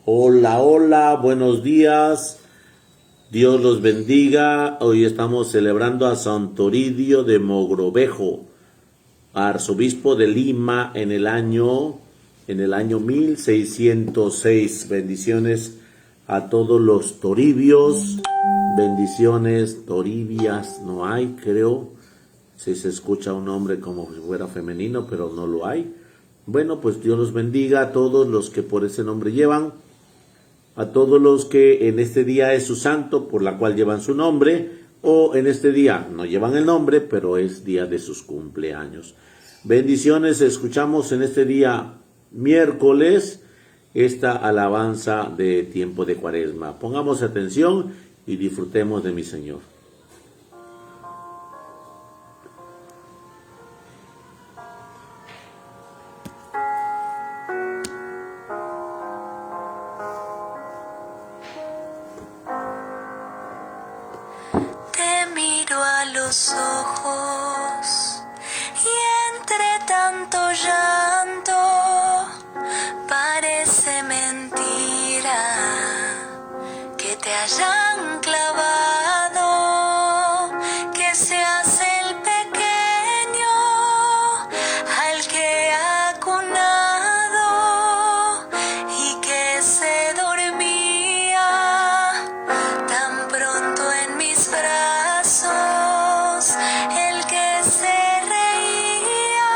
Hola, hola, buenos días. Dios los bendiga. Hoy estamos celebrando a San Toribio de Mogrovejo, arzobispo de Lima en el año 1606. Bendiciones a todos los Toribios. Bendiciones, Toribias no hay, creo. Si se escucha un nombre como si fuera femenino, pero no lo hay. Bueno, pues Dios los bendiga a todos los que por ese nombre llevan, a todos los que en este día es su santo, por la cual llevan su nombre, o en este día no llevan el nombre, pero es día de sus cumpleaños. Bendiciones, escuchamos en este día miércoles esta alabanza de tiempo de Cuaresma. Pongamos atención y disfrutemos de mi Señor. Te miro a los ojos y entre tanto llanto parece mentira que te hayan clavado, que seas el pequeño al que ha cunado y que se dormía tan pronto en mis brazos, el que se reía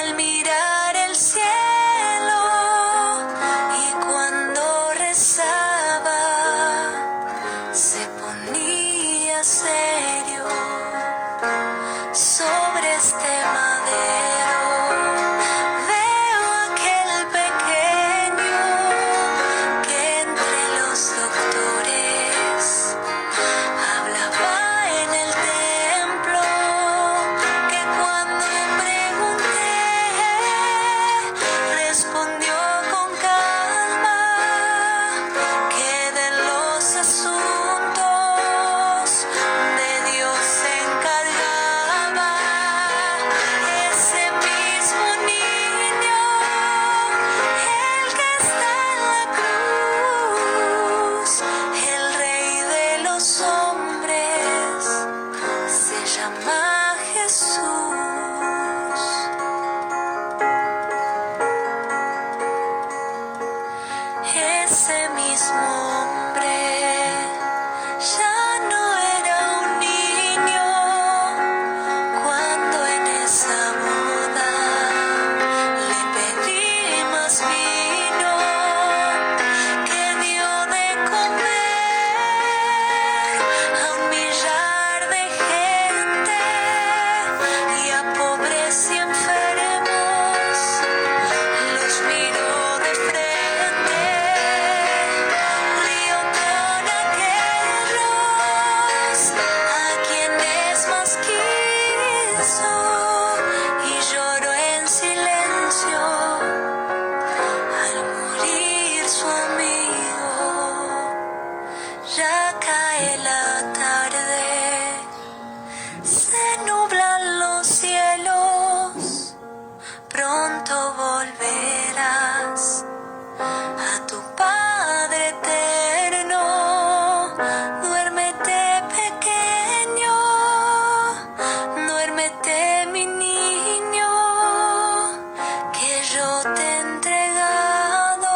al mirar el cielo y cuando rezaba se ponía serio sobre este madero. Veo aquel pequeño que entre los doctores hablaba en el templo, que cuando pregunté respondió con calma que de los asuntos de Dios se encargaba. Ese mismo niño, el que está en la cruz, el Rey de los hombres, se llama Jesús. Ese mismo hombre ya no era un niño cuando en esa boda le pedí más vino, que dio de comer a un millar de gente y a pobres y enfermos los miró de frente. Río con aquellos a quienes más quiso y lloró en silencio al morir su amigo. Ya cae la tarde, se nublan los cielos, pronto volverás a tu Padre eterno. Duérmete pequeño, duérmete mi niño, que yo te he entregado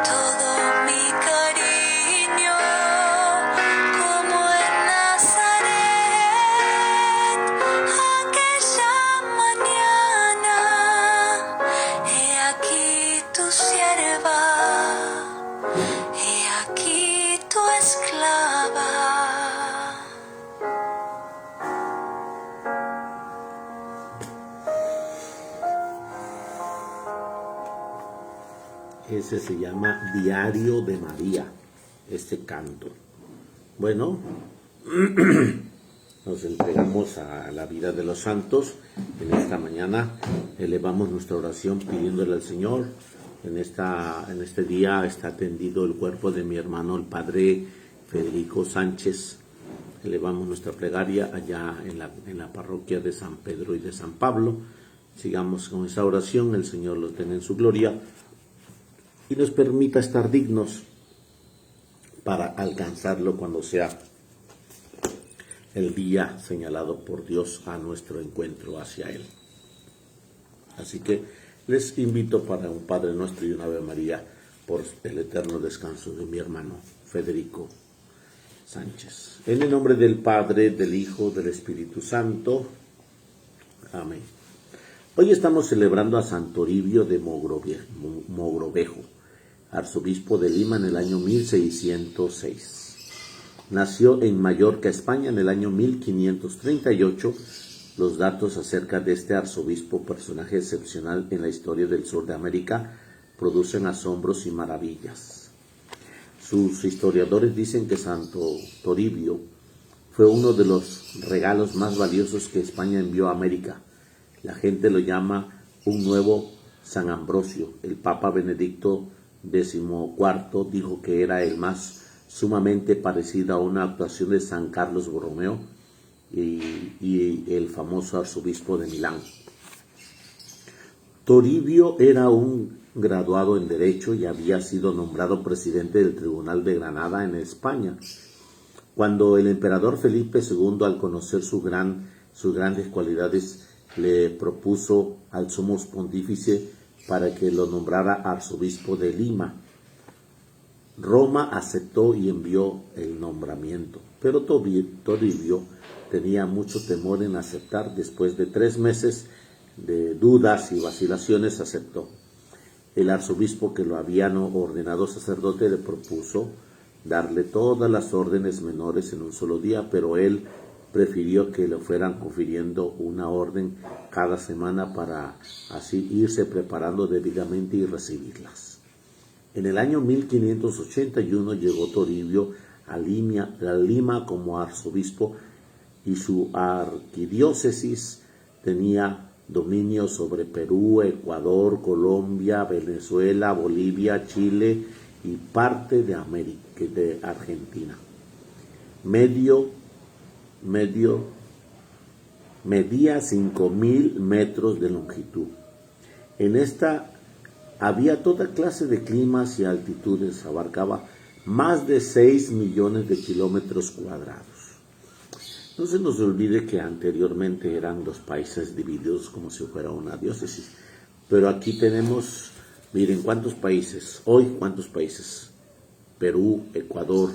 todo mi cariño, como en Nazaret aquella mañana. He aquí tu sierva, he aquí tu esclava. Ese se llama Diario de María, este canto. Bueno, nos entregamos a la vida de los santos. En esta mañana elevamos nuestra oración pidiéndole al Señor. En este día está tendido el cuerpo de mi hermano, el padre Federico Sánchez. Elevamos nuestra plegaria allá en la parroquia de San Pedro y de San Pablo. Sigamos con esa oración. El Señor los tenga en su gloria. y nos permita estar dignos para alcanzarlo cuando sea el día señalado por Dios a nuestro encuentro hacia Él. Así que les invito para un Padre Nuestro y una Ave María por el eterno descanso de mi hermano Federico Sánchez. En el nombre del Padre, del Hijo, del Espíritu Santo. Amén. Hoy estamos celebrando a San Toribio de Mogrovejo, arzobispo de Lima en el año 1606. Nació en Mallorca, España, en el año 1538. Los datos acerca de este arzobispo, personaje excepcional en la historia del sur de América, producen asombros y maravillas. Sus historiadores dicen que Santo Toribio fue uno de los regalos más valiosos que España envió a América. La gente lo llama un nuevo San Ambrosio. El Papa Benedicto XIV dijo que era el más sumamente parecido a una actuación de San Carlos Borromeo y el famoso arzobispo de Milán. Toribio era un graduado en Derecho y había sido nombrado presidente del Tribunal de Granada en España. Cuando el emperador Felipe II, al conocer sus grandes cualidades, le propuso al sumo pontífice para que lo nombrara arzobispo de Lima, Roma aceptó y envió el nombramiento, pero Toribio tenía mucho temor en aceptar. Después de 3 meses de dudas y vacilaciones, aceptó. El arzobispo que lo habían ordenado sacerdote le propuso darle todas las órdenes menores en un solo día, pero él prefirió que le fueran confiriendo una orden cada semana para así irse preparando debidamente y recibirlas. En el año 1581 llegó Toribio a Lima como arzobispo y su arquidiócesis tenía dominio sobre Perú, Ecuador, Colombia, Venezuela, Bolivia, Chile y parte de Argentina. Medía 5.000 metros de longitud. En esta había toda clase de climas y altitudes, abarcaba más de 6 millones de kilómetros cuadrados. No se nos olvide que anteriormente eran 2 países divididos como si fuera una diócesis, pero aquí tenemos, miren cuántos países, hoy cuántos países: Perú, Ecuador,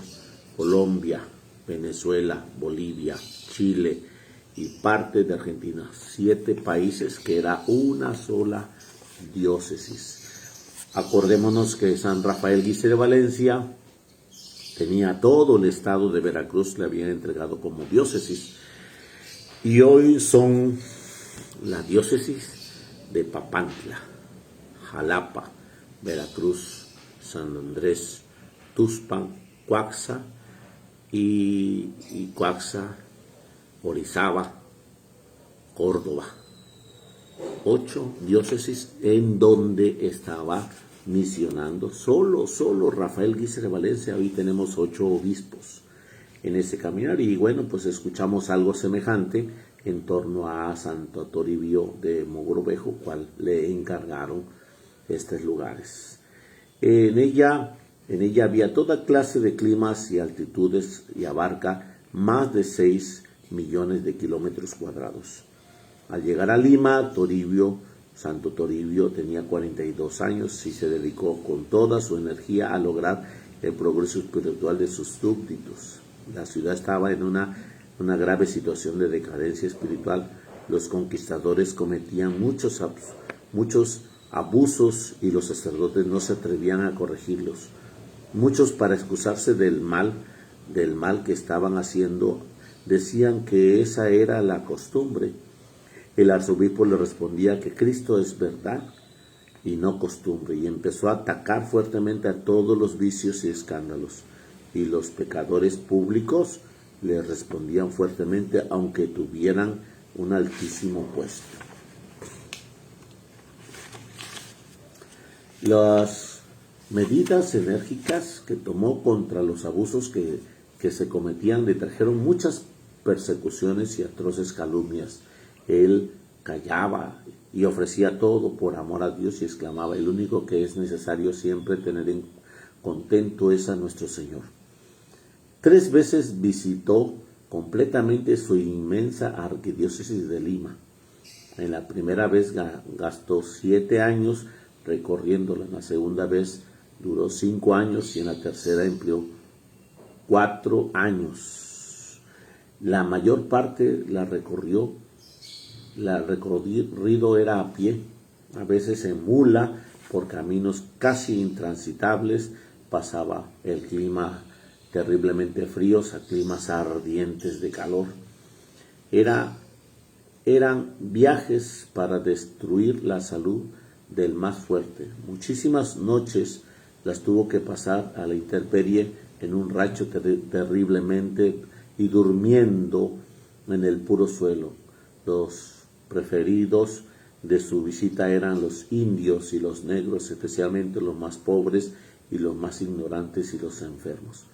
Colombia, Venezuela, Bolivia, Chile y parte de Argentina. 7 países que era una sola diócesis. Acordémonos que San Rafael Guise de Valencia tenía todo el estado de Veracruz, le habían entregado como diócesis, y hoy son la diócesis de Papantla, Jalapa, Veracruz, San Andrés, Tuxpan, Cuaxa y Orizaba, Córdoba. 8 diócesis en donde estaba misionando solo Rafael Guise de Valencia. Hoy tenemos 8 obispos en ese caminar, y bueno, pues escuchamos algo semejante en torno a Santo Toribio de Mogrovejo, cual le encargaron estos lugares. En ella había toda clase de climas y altitudes y abarca más de 6 millones de kilómetros cuadrados. Al llegar a Lima, Santo Toribio tenía 42 años y se dedicó con toda su energía a lograr el progreso espiritual de sus súbditos. La ciudad estaba en una grave situación de decadencia espiritual. Los conquistadores cometían muchos abusos y los sacerdotes no se atrevían a corregirlos. Muchos, para excusarse del mal que estaban haciendo, decían que esa era la costumbre. El arzobispo le respondía que Cristo es verdad y no costumbre, y empezó a atacar fuertemente a todos los vicios y escándalos. Y los pecadores públicos le respondían fuertemente, aunque tuvieran un altísimo puesto. Las medidas enérgicas que tomó contra los abusos que se cometían le trajeron muchas persecuciones y atroces calumnias. Él callaba y ofrecía todo por amor a Dios y exclamaba: el único que es necesario siempre tener en contento es a nuestro Señor. 3 veces visitó completamente su inmensa arquidiócesis de Lima. En la primera vez gastó 7 años recorriéndola, en la segunda vez duró 5 años y en la tercera empleó 4 años. La mayor parte la recorrido era a pie, a veces en mula, por caminos casi intransitables. Pasaba el clima terriblemente fríos a climas ardientes de calor. Eran viajes para destruir la salud del más fuerte. Muchísimas noches las tuvo que pasar a la intemperie en un rancho terriblemente y durmiendo en el puro suelo. Los preferidos de su visita eran los indios y los negros, especialmente los más pobres y los más ignorantes y los enfermos.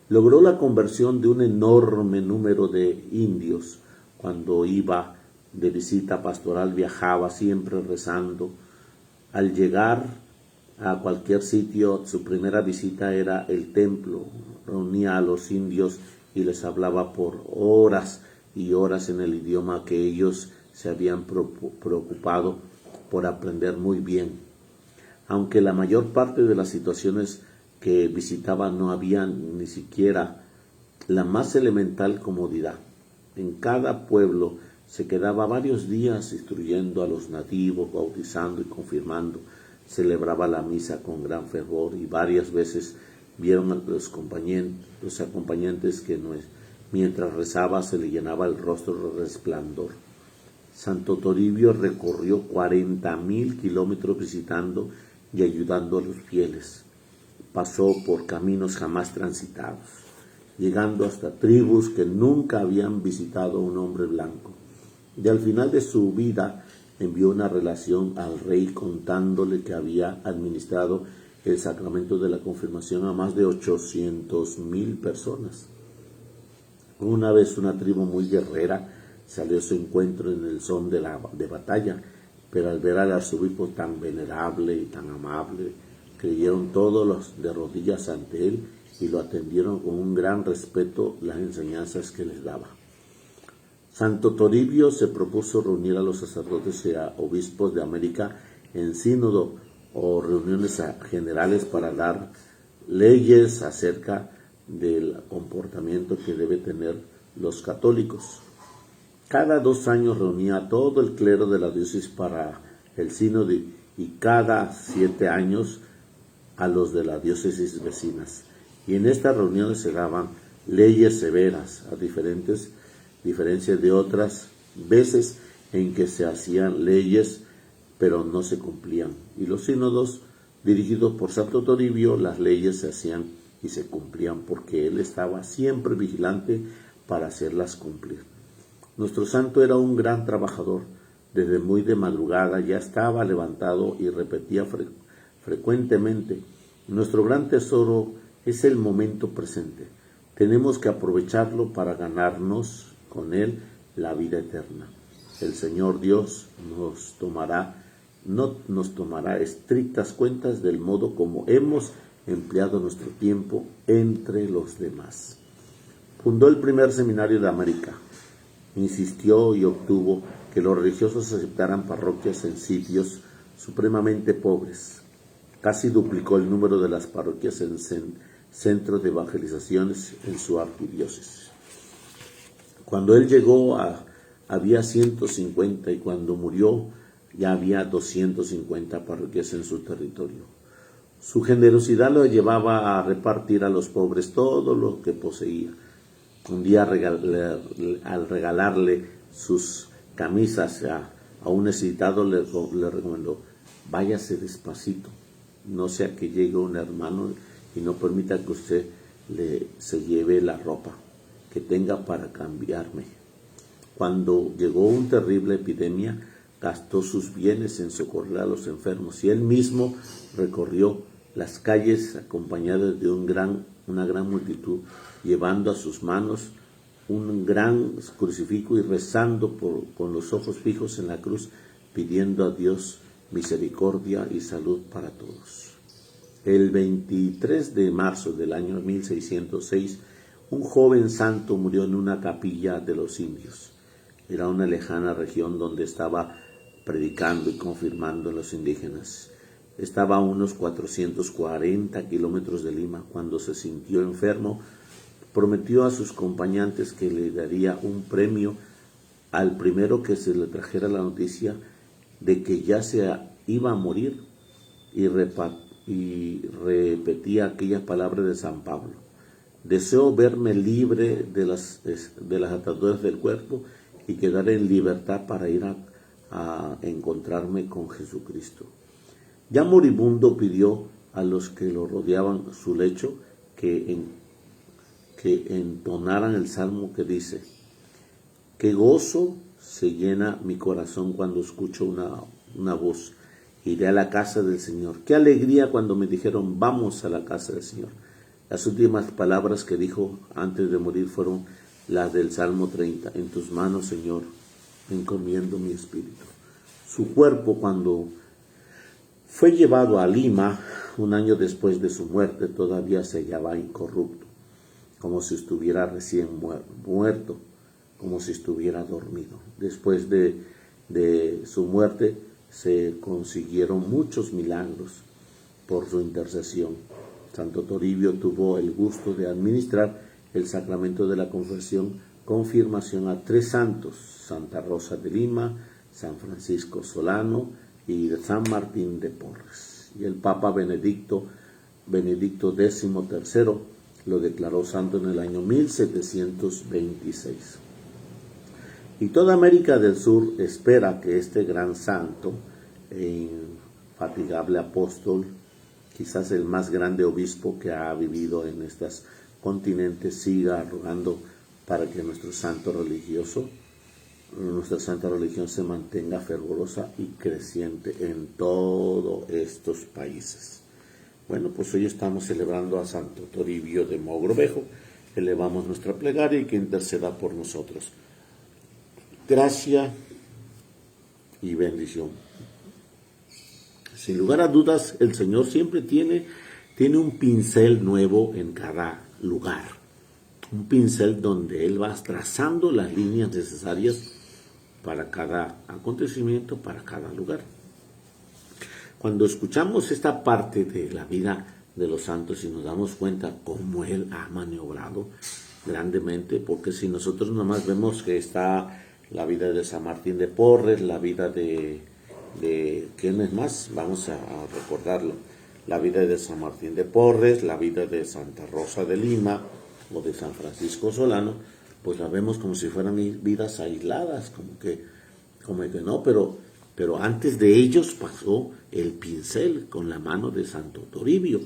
Logró la conversión de un enorme número de indios. Cuando iba de visita pastoral viajaba siempre rezando. Al llegar a cualquier sitio, su primera visita era el templo. Reunía a los indios y les hablaba por horas y horas en el idioma que ellos se habían preocupado por aprender muy bien. Aunque la mayor parte de las situaciones que visitaba no había ni siquiera la más elemental comodidad. En cada pueblo se quedaba varios días instruyendo a los nativos, bautizando y confirmando. Celebraba la misa con gran fervor y varias veces vieron a los acompañantes que mientras rezaba se le llenaba el rostro de resplandor. Santo Toribio recorrió 40,000 kilómetros visitando y ayudando a los fieles. Pasó por caminos jamás transitados, llegando hasta tribus que nunca habían visitado a un hombre blanco. Y al final de su vida envió una relación al rey contándole que había administrado el sacramento de la confirmación a más de 800,000 personas. Una vez una tribu muy guerrera salió a su encuentro en el son de batalla, pero al ver al arzobispo tan venerable y tan amable, creyeron todos los de rodillas ante él y lo atendieron con un gran respeto las enseñanzas que les daba. Santo Toribio se propuso reunir a los sacerdotes y a obispos de América en sínodo o reuniones generales para dar leyes acerca del comportamiento que debe tener los católicos. Cada 2 años reunía a todo el clero de la diócesis para el sínodo y cada 7 años a los de las diócesis vecinas. Y en estas reuniones se daban leyes severas, a diferencia de otras veces en que se hacían leyes pero no se cumplían. Y los sínodos dirigidos por Santo Toribio, las leyes se hacían y se cumplían porque él estaba siempre vigilante para hacerlas cumplir. Nuestro santo era un gran trabajador. Desde muy de madrugada ya estaba levantado y repetía frecuentemente: nuestro gran tesoro es el momento presente. Tenemos que aprovecharlo para ganarnos con él la vida eterna. El Señor Dios no nos tomará estrictas cuentas del modo como hemos empleado nuestro tiempo entre los demás. Fundó el primer seminario de América. Insistió y obtuvo que los religiosos aceptaran parroquias en sitios supremamente pobres. Casi duplicó el número de las parroquias en centros de evangelizaciones en su arquidiócesis. Cuando él llegó había 150 y cuando murió ya había 250 parroquias en su territorio. Su generosidad lo llevaba a repartir a los pobres todo lo que poseía. Un día al regalarle sus camisas a un necesitado le recomendó: váyase despacito, no sea que llegue un hermano y no permita que usted se lleve la ropa que tenga para cambiarme. Cuando llegó una terrible epidemia, gastó sus bienes en socorrer a los enfermos y él mismo recorrió las calles acompañado de una gran multitud, llevando a sus manos un gran crucifijo y rezando con los ojos fijos en la cruz, pidiendo a Dios misericordia y salud para todos. El 23 de marzo del año 1606, un joven santo murió en una capilla de los indios. Era una lejana región donde estaba predicando y confirmando a los indígenas. Estaba a unos 440 kilómetros de Lima. Cuando se sintió enfermo, prometió a sus acompañantes que le daría un premio al primero que se le trajera la noticia de que ya se iba a morir, y repetía aquella palabra de San Pablo: deseo verme libre de las ataduras del cuerpo y quedar en libertad para ir a encontrarme con Jesucristo. Ya moribundo, pidió a los que lo rodeaban su lecho que entonaran el salmo que dice: qué gozo se llena mi corazón cuando escucho una voz, iré a la casa del Señor. Qué alegría cuando me dijeron, vamos a la casa del Señor. Las últimas palabras que dijo antes de morir fueron las del Salmo 30. En tus manos, Señor, encomiendo mi espíritu. Su cuerpo, cuando fue llevado a Lima, un año después de su muerte, todavía se hallaba incorrupto, como si estuviera recién muerto, como si estuviera dormido. Después de su muerte se consiguieron muchos milagros por su intercesión. Santo Toribio tuvo el gusto de administrar el sacramento de la confirmación a 3 santos: Santa Rosa de Lima, San Francisco Solano y San Martín de Porres. Y el Papa Benedicto XIII lo declaró santo en el año 1726. Y toda América del Sur espera que este gran santo, infatigable apóstol, quizás el más grande obispo que ha vivido en estos continentes, siga rogando para que nuestra santa religión se mantenga fervorosa y creciente en todos estos países. Bueno, pues hoy estamos celebrando a Santo Toribio de Mogrovejo. Elevamos nuestra plegaria y que interceda por nosotros. Gracia y bendición. Sin lugar a dudas, el Señor siempre tiene un pincel nuevo en cada lugar. Un pincel donde Él va trazando las líneas necesarias para cada acontecimiento, para cada lugar. Cuando escuchamos esta parte de la vida de los santos y nos damos cuenta cómo Él ha maniobrado grandemente, porque si nosotros nomás vemos que está la vida de San Martín de Porres, la vida de ¿quién es más? Vamos a recordarlo. La vida de San Martín de Porres, la vida de Santa Rosa de Lima o de San Francisco Solano, pues la vemos como si fueran vidas aisladas, como que no, pero antes de ellos pasó el pincel con la mano de Santo Toribio.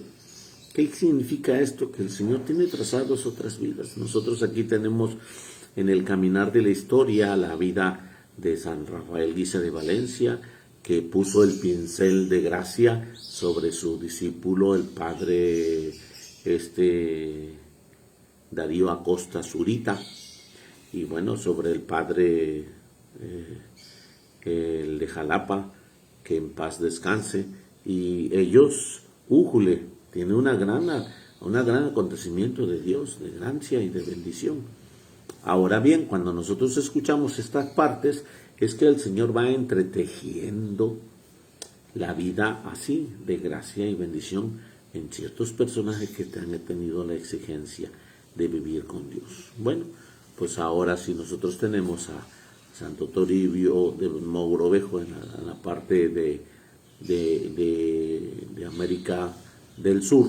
¿Qué significa esto? Que el Señor tiene trazados otras vidas. Nosotros aquí tenemos en el caminar de la historia la vida de San Rafael Guisa de Valencia, que puso el pincel de gracia sobre su discípulo, el padre Darío Acosta Zurita, y bueno, sobre el padre el de Jalapa, que en paz descanse, y ellos, újule, tiene un gran acontecimiento de Dios, de gracia y de bendición. Ahora bien, cuando nosotros escuchamos estas partes, es que el Señor va entretejiendo la vida así, de gracia y bendición, en ciertos personajes que han tenido la exigencia de vivir con Dios. Bueno, pues ahora si nosotros tenemos a Santo Toribio de Mogrovejo en la parte de América del Sur,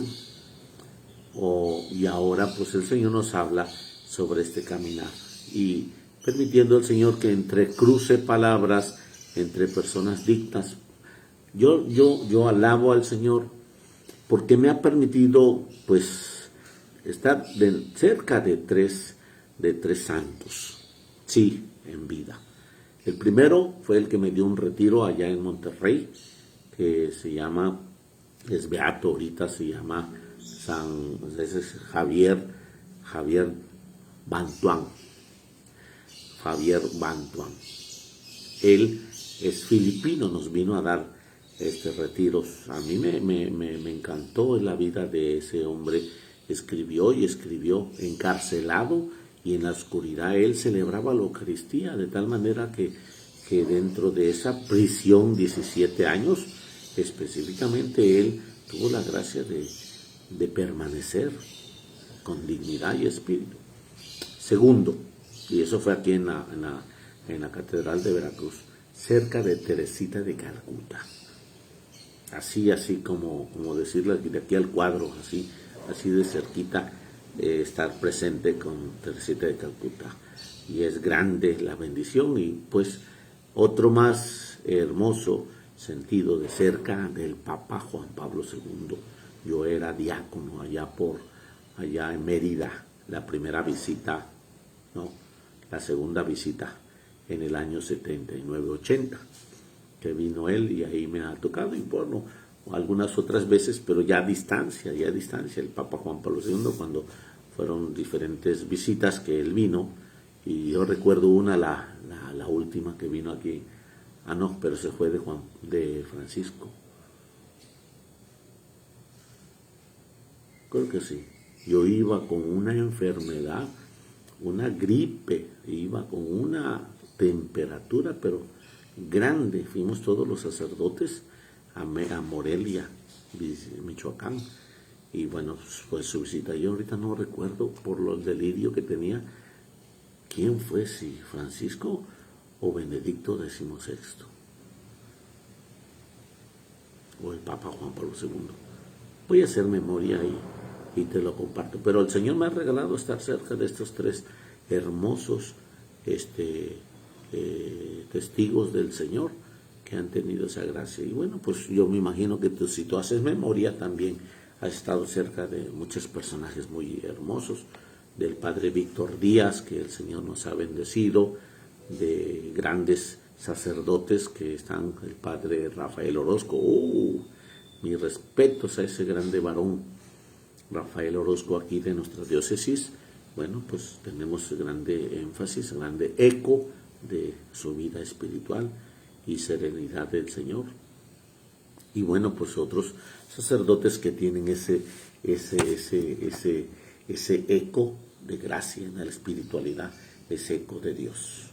y ahora pues el Señor nos habla sobre este caminar y permitiendo al Señor que entrecruce palabras entre personas dignas. Yo alabo al Señor porque me ha permitido pues estar cerca de tres santos, sí, en vida. El primero fue el que me dio un retiro allá en Monterrey, que es beato ahorita, se llama Javier Bantuán. Javier Bantuan. Él es filipino, nos vino a dar retiros. A mí me encantó la vida de ese hombre. Escribió y escribió encarcelado, y en la oscuridad él celebraba la Eucaristía, de tal manera que dentro de esa prisión, 17 años, específicamente él tuvo la gracia de permanecer con dignidad y espíritu. Segundo, y eso fue aquí en la Catedral de Veracruz, cerca de Teresita de Calcuta. Así como decirlo de aquí al cuadro, así de cerquita, estar presente con Teresita de Calcuta. Y es grande la bendición. Y pues otro más hermoso sentido, de cerca del Papa Juan Pablo II. Yo era diácono allá en Mérida, la primera visita, ¿no? La segunda visita en el año 79-80, que vino él, y ahí me ha tocado, y bueno, algunas otras veces, pero ya a distancia, el Papa Juan Pablo II, cuando fueron diferentes visitas que él vino. Y yo recuerdo una, la última que vino aquí. No, pero se fue de Francisco. Creo que sí. Yo iba con una enfermedad, una gripe, iba con una temperatura, pero grande. Fuimos todos los sacerdotes a Morelia, Michoacán. Y bueno, fue su visita. Yo ahorita no recuerdo, por el delirio que tenía, quién fue, si Francisco o Benedicto XVI, o el Papa Juan Pablo II. Voy a hacer memoria y te lo comparto. Pero el Señor me ha regalado estar cerca de estos tres hermosos testigos del Señor que han tenido esa gracia. Y bueno, pues yo me imagino que si tú haces memoria, también has estado cerca de muchos personajes muy hermosos, del Padre Víctor Díaz, que el Señor nos ha bendecido, de grandes sacerdotes que están, el Padre Rafael Orozco. Mis respetos a ese grande varón, Rafael Orozco, aquí de nuestra diócesis. Bueno, pues tenemos grande énfasis, grande eco de su vida espiritual y serenidad del Señor. Y bueno, pues otros sacerdotes que tienen ese eco de gracia en la espiritualidad, ese eco de Dios.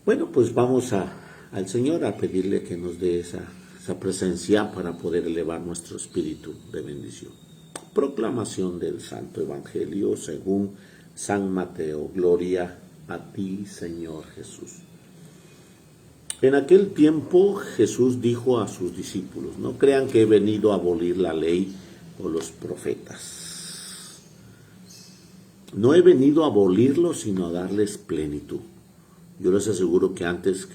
Bueno, pues vamos al Señor a pedirle que nos dé esa presencia para poder elevar nuestro espíritu de bendición. Proclamación del Santo Evangelio según San Mateo. Gloria a ti, Señor Jesús. En aquel tiempo Jesús dijo a sus discípulos: no crean que he venido a abolir la ley o los profetas. No he venido a abolirlos, sino a darles plenitud. Yo les aseguro que antes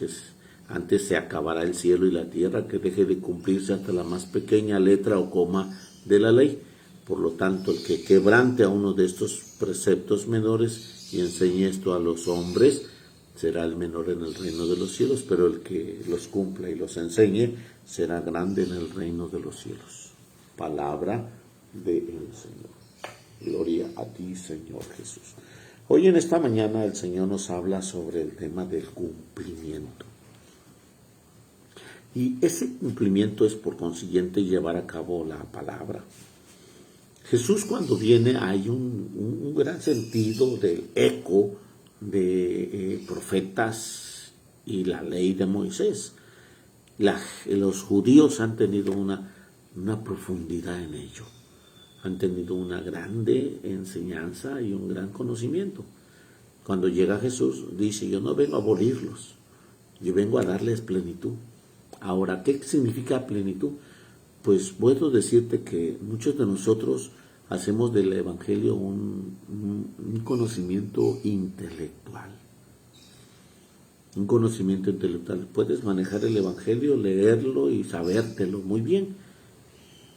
se acabará el cielo y la tierra, que deje de cumplirse hasta la más pequeña letra o coma de la ley. Por lo tanto, el que quebrante a uno de estos preceptos menores y enseñe esto a los hombres, será el menor en el reino de los cielos, pero el que los cumpla y los enseñe será grande en el reino de los cielos. Palabra del Señor. Gloria a ti, Señor Jesús. Hoy en esta mañana el Señor nos habla sobre el tema del cumplimiento. Y ese cumplimiento es, por consiguiente, llevar a cabo la palabra. Jesús, cuando viene, hay un gran sentido del eco de profetas y la ley de Moisés. Los judíos han tenido una profundidad en ello. Han tenido una grande enseñanza y un gran conocimiento. Cuando llega Jesús, dice: yo no vengo a abolirlos, yo vengo a darles plenitud. Ahora, ¿qué significa plenitud? Pues puedo decirte que muchos de nosotros hacemos del Evangelio un conocimiento intelectual. Un conocimiento intelectual. Puedes manejar el Evangelio, leerlo y sabértelo muy bien,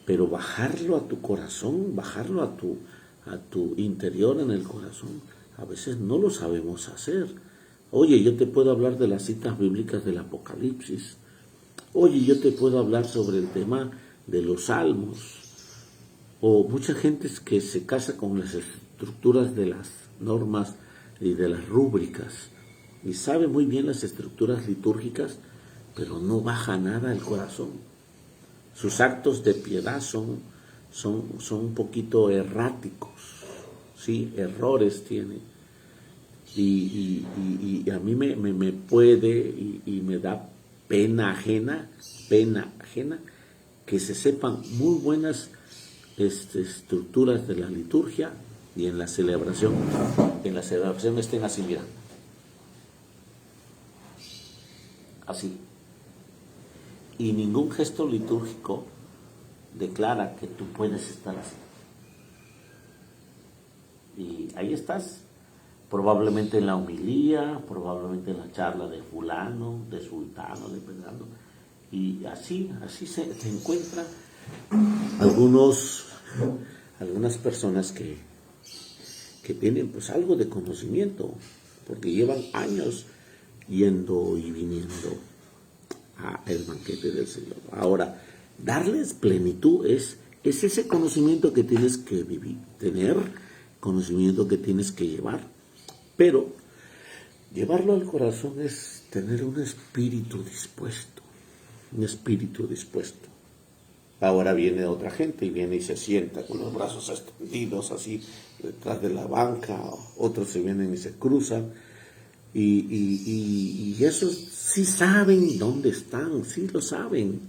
pero bajarlo a tu corazón, bajarlo a tu interior, en el corazón, a veces no lo sabemos hacer. Oye, yo te puedo hablar de las citas bíblicas del Apocalipsis. Oye, yo te puedo hablar sobre el tema de los salmos. O mucha gente que se casa con las estructuras de las normas y de las rúbricas. y sabe muy bien las estructuras litúrgicas, pero no baja nada al corazón. Sus actos de piedad son un poquito erráticos, ¿sí? Errores tiene. Y a mí me puede y me da pena ajena, que se sepan muy buenas estructuras de la liturgia y en la celebración estén así, mira, así. Y ningún gesto litúrgico declara que tú puedes estar así. Y ahí estás, probablemente en la homilía, probablemente en la charla de fulano, de sultano, de pedano. Y así se encuentran algunas personas que tienen pues algo de conocimiento, porque llevan años yendo y viniendo al banquete del Señor. Ahora, darles plenitud es ese conocimiento que tienes que tener, conocimiento que tienes que llevar, pero llevarlo al corazón es tener un espíritu dispuesto. Ahora viene otra gente y viene y se sienta con los brazos extendidos así detrás de la banca, otros se vienen y se cruzan, y esos sí saben dónde están, sí lo saben,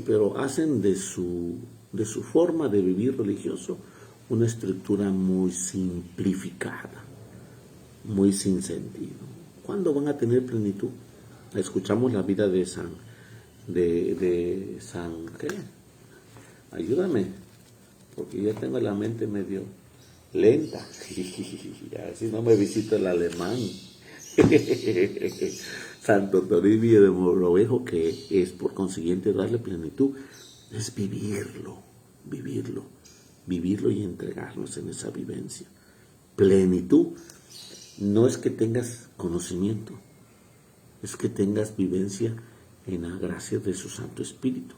pero hacen de su forma de vivir religioso una estructura muy simplificada, muy sin sentido. ¿Cuándo van a tener plenitud? Escuchamos la vida de San, ¿qué? Ayúdame, porque ya tengo la mente medio lenta, así no me visita el alemán. Santo Toribio de Mogrovejo, que es por consiguiente darle plenitud, es vivirlo y entregarnos en esa vivencia. Plenitud no es que tengas conocimiento, es que tengas vivencia en la gracia de su Santo Espíritu.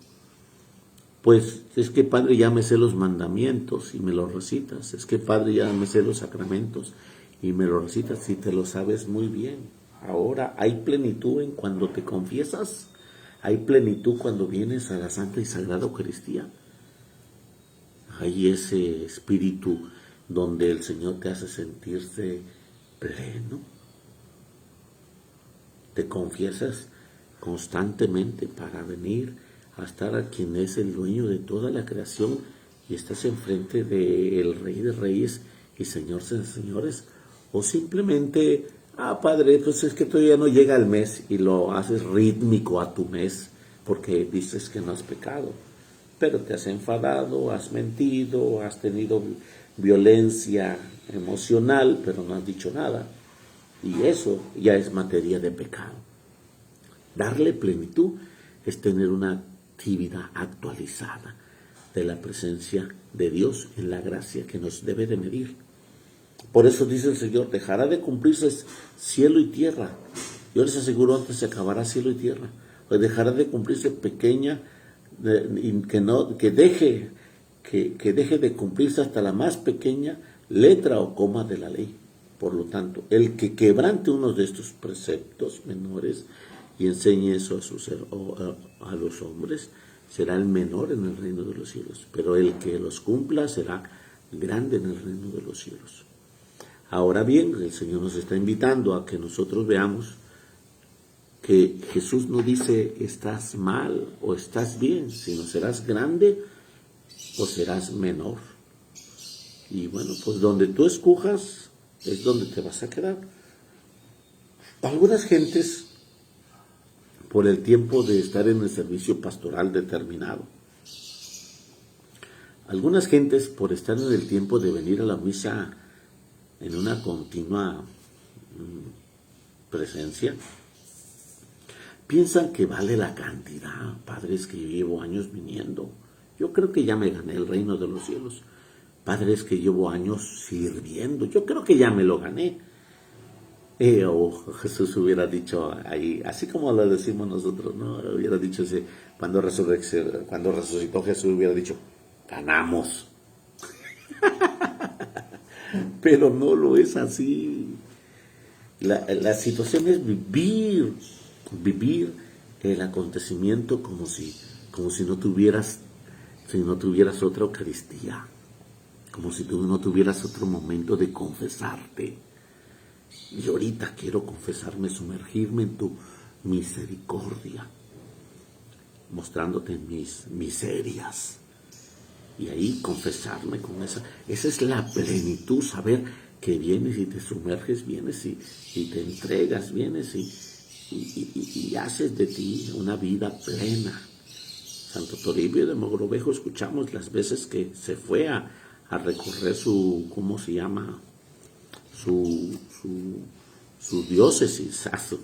Pues es que Padre, ya me sé los mandamientos y me los recitas. Es que Padre, ya me sé los sacramentos y me los recitas y te lo sabes muy bien. Ahora, ¿hay plenitud en cuando te confiesas? ¿Hay plenitud cuando vienes a la Santa y Sagrada Eucaristía? Hay ese espíritu donde el Señor te hace sentirse pleno. Te confiesas constantemente para venir a estar a quien es el dueño de toda la creación y estás enfrente del Rey de Reyes y Señor de Señores, o simplemente, Padre, pues es que todavía no llega el mes y lo haces rítmico a tu mes porque dices que no has pecado, pero te has enfadado, has mentido, has tenido violencia emocional, pero no has dicho nada, y eso ya es materia de pecado. Darle plenitud es tener una actividad actualizada de la presencia de Dios en la gracia que nos debe de medir. Por eso dice el Señor, dejará de cumplirse cielo y tierra. Yo les aseguro, antes se acabará cielo y tierra. Pues dejará de cumplirse pequeña, que deje de cumplirse hasta la más pequeña letra o coma de la ley. Por lo tanto, el que quebrante uno de estos preceptos menores y enseñe eso a los hombres, será el menor en el reino de los cielos. Pero el que los cumpla será grande en el reino de los cielos. Ahora bien, el Señor nos está invitando a que nosotros veamos que Jesús no dice estás mal o estás bien, sino serás grande o serás menor. Y bueno, pues donde tú escojas es donde te vas a quedar. Algunas gentes, por el tiempo de estar en el servicio pastoral determinado, algunas gentes por estar en el tiempo de venir a la misa en una continua presencia, piensan que vale la cantidad. Padres, que yo llevo años viniendo, yo creo que ya me gané el reino de los cielos. Padres, que llevo años sirviendo, yo creo que ya me lo gané. Jesús hubiera dicho ahí, así como lo decimos nosotros, ¿no? Hubiera dicho cuando resucitó Jesús, hubiera dicho, ganamos. Pero no lo es así. La situación es vivir el acontecimiento como si no tuvieras otra Eucaristía, como si tú no tuvieras otro momento de confesarte. Y ahorita quiero confesarme, sumergirme en tu misericordia, mostrándote mis miserias. Y ahí confesarme con esa es la plenitud, saber que vienes y te sumerges, vienes y te entregas, vienes y haces de ti una vida plena. Santo Toribio de Mogrovejo, escuchamos las veces que se fue a recorrer su, ¿cómo se llama? Su diócesis, su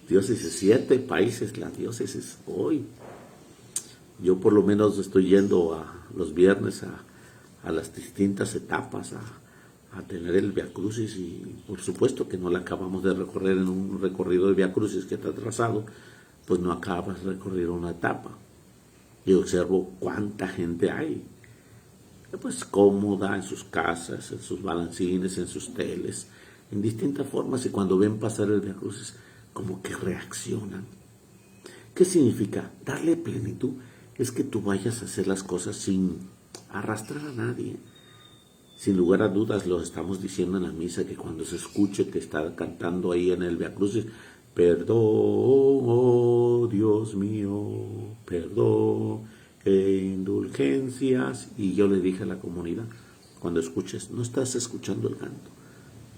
diócesis, 7 países, la diócesis hoy. Yo por lo menos estoy yendo a los viernes a las distintas etapas, a tener el Via Crucis, y por supuesto que no la acabamos de recorrer en un recorrido de Via Crucis que está atrasado, pues no acabas de recorrer una etapa. Y observo cuánta gente hay, pues cómoda en sus casas, en sus balancines, en sus teles, en distintas formas, y cuando ven pasar el Via Crucis, como que reaccionan. ¿Qué significa? Darle plenitud es que tú vayas a hacer las cosas sin arrastrar a nadie. Sin lugar a dudas, lo estamos diciendo en la misa, que cuando se escuche que está cantando ahí en el Via Crucis, perdón, oh Dios mío, perdón e indulgencias. Y yo le dije a la comunidad, cuando escuches, no estás escuchando el canto,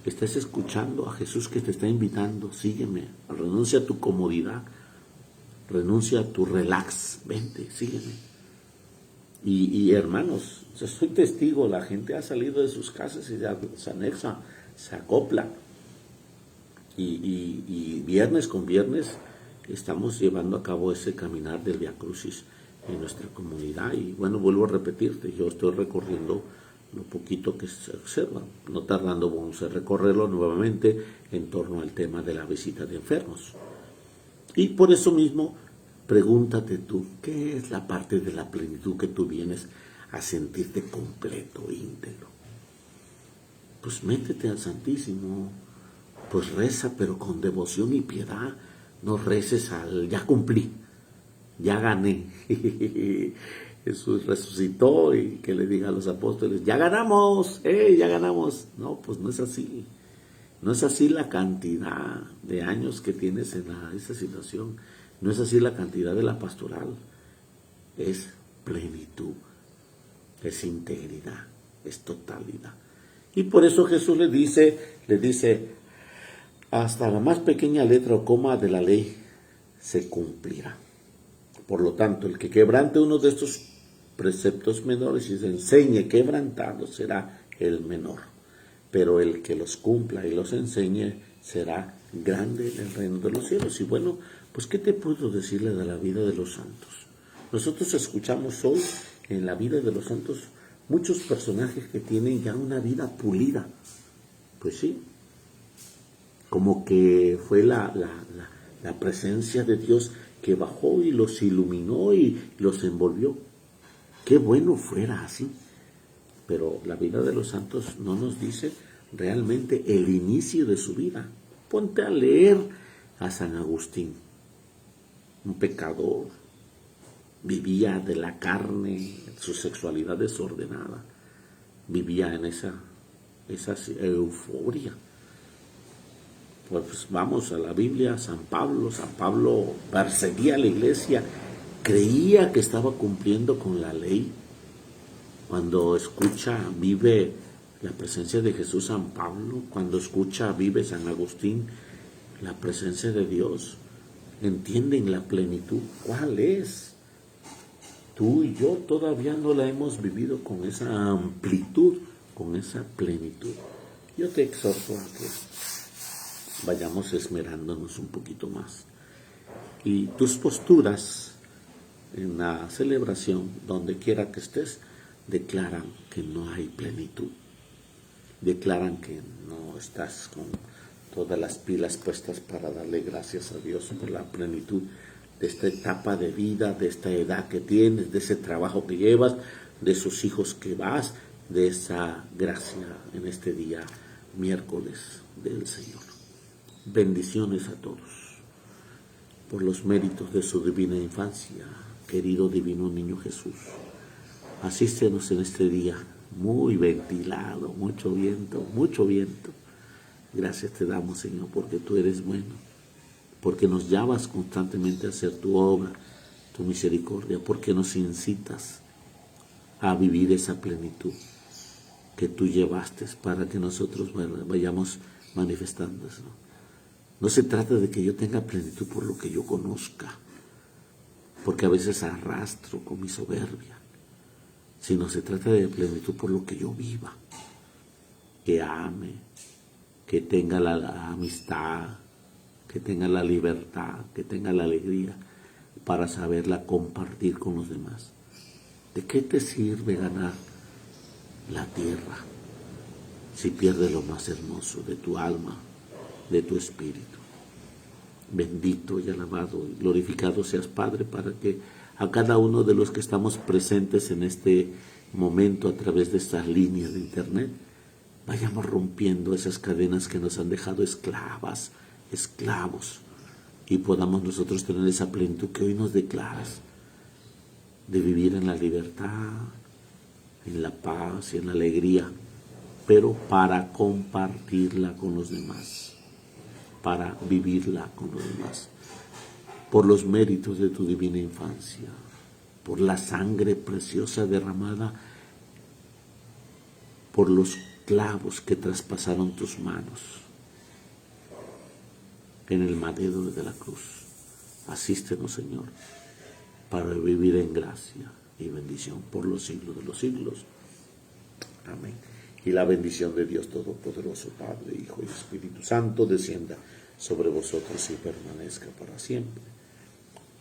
estás escuchando a Jesús que te está invitando, sígueme, renuncia a tu comodidad, renuncia a tu relax, vente, sígueme. Y hermanos, soy testigo, la gente ha salido de sus casas y se anexa, se acopla. Y viernes con viernes estamos llevando a cabo ese caminar del Via Crucis en nuestra comunidad. Y bueno, vuelvo a repetirte, yo estoy recorriendo lo poquito que se observa. No tardando vamos a recorrerlo nuevamente en torno al tema de la visita de enfermos. Y por eso mismo, pregúntate tú, ¿qué es la parte de la plenitud que tú vienes a sentirte completo, íntegro? Pues métete al Santísimo, pues reza, pero con devoción y piedad. No reces al ya cumplí, ya gané. Jesús resucitó y que le diga a los apóstoles, ya ganamos, ya ganamos. No, pues no es así. No es así la cantidad de años que tienes en esa situación. No es así la cantidad de la pastoral. Es plenitud, es integridad, es totalidad. Y por eso Jesús le dice, hasta la más pequeña letra o coma de la ley se cumplirá. Por lo tanto, el que quebrante uno de estos preceptos menores y se enseñe quebrantado será el menor. Pero el que los cumpla y los enseñe será grande en el reino de los cielos. Y bueno, pues ¿qué te puedo decirle de la vida de los santos? Nosotros escuchamos hoy en la vida de los santos muchos personajes que tienen ya una vida pulida. Pues sí, como que fue la presencia de Dios que bajó y los iluminó y los envolvió. Qué bueno fuera así. Pero la vida de los santos no nos dice realmente el inicio de su vida. Ponte a leer a San Agustín, un pecador, vivía de la carne, su sexualidad desordenada, vivía en esa euforia. Pues vamos a la Biblia, San Pablo perseguía a la iglesia, creía que estaba cumpliendo con la ley. Cuando escucha, vive la presencia de Jesús San Pablo, cuando escucha, vive San Agustín, la presencia de Dios, entienden la plenitud. ¿Cuál es? Tú y yo todavía no la hemos vivido con esa amplitud, con esa plenitud. Yo te exhorto a que vayamos esmerándonos un poquito más. Y tus posturas en la celebración, donde quiera que estés, declaran que no hay plenitud. Declaran que no estás con todas las pilas puestas para darle gracias a Dios por la plenitud de esta etapa de vida, de esta edad que tienes, de ese trabajo que llevas, de esos hijos que vas, de esa gracia en este día, miércoles del Señor. Bendiciones a todos por los méritos de su divina infancia, querido divino niño Jesús. Asístenos en este día muy ventilado, mucho viento, mucho viento. Gracias te damos, Señor, porque tú eres bueno, porque nos llamas constantemente a hacer tu obra, tu misericordia, porque nos incitas a vivir esa plenitud que tú llevaste para que nosotros vayamos manifestando. No se trata de que yo tenga plenitud por lo que yo conozca, porque a veces arrastro con mi soberbia, sino se trata de plenitud por lo que yo viva, que ame, que tenga la amistad, que tenga la libertad, que tenga la alegría para saberla compartir con los demás. ¿De qué te sirve ganar la tierra si pierdes lo más hermoso de tu alma, de tu espíritu? Bendito y alabado y glorificado seas, Padre, para que a cada uno de los que estamos presentes en este momento a través de estas líneas de internet vayamos rompiendo esas cadenas que nos han dejado esclavas, esclavos, y podamos nosotros tener esa plenitud que hoy nos declaras, de vivir en la libertad, en la paz y en la alegría, pero para compartirla con los demás, para vivirla con los demás, por los méritos de tu divina infancia, por la sangre preciosa derramada, por los clavos que traspasaron tus manos en el madero de la cruz. Asístenos, Señor, para vivir en gracia y bendición por los siglos de los siglos. Amén. Y la bendición de Dios Todopoderoso, Padre, Hijo y Espíritu Santo, descienda sobre vosotros y permanezca para siempre.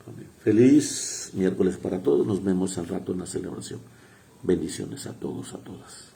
Amén. Feliz miércoles para todos. Nos vemos al rato en la celebración. Bendiciones a todos, a todas.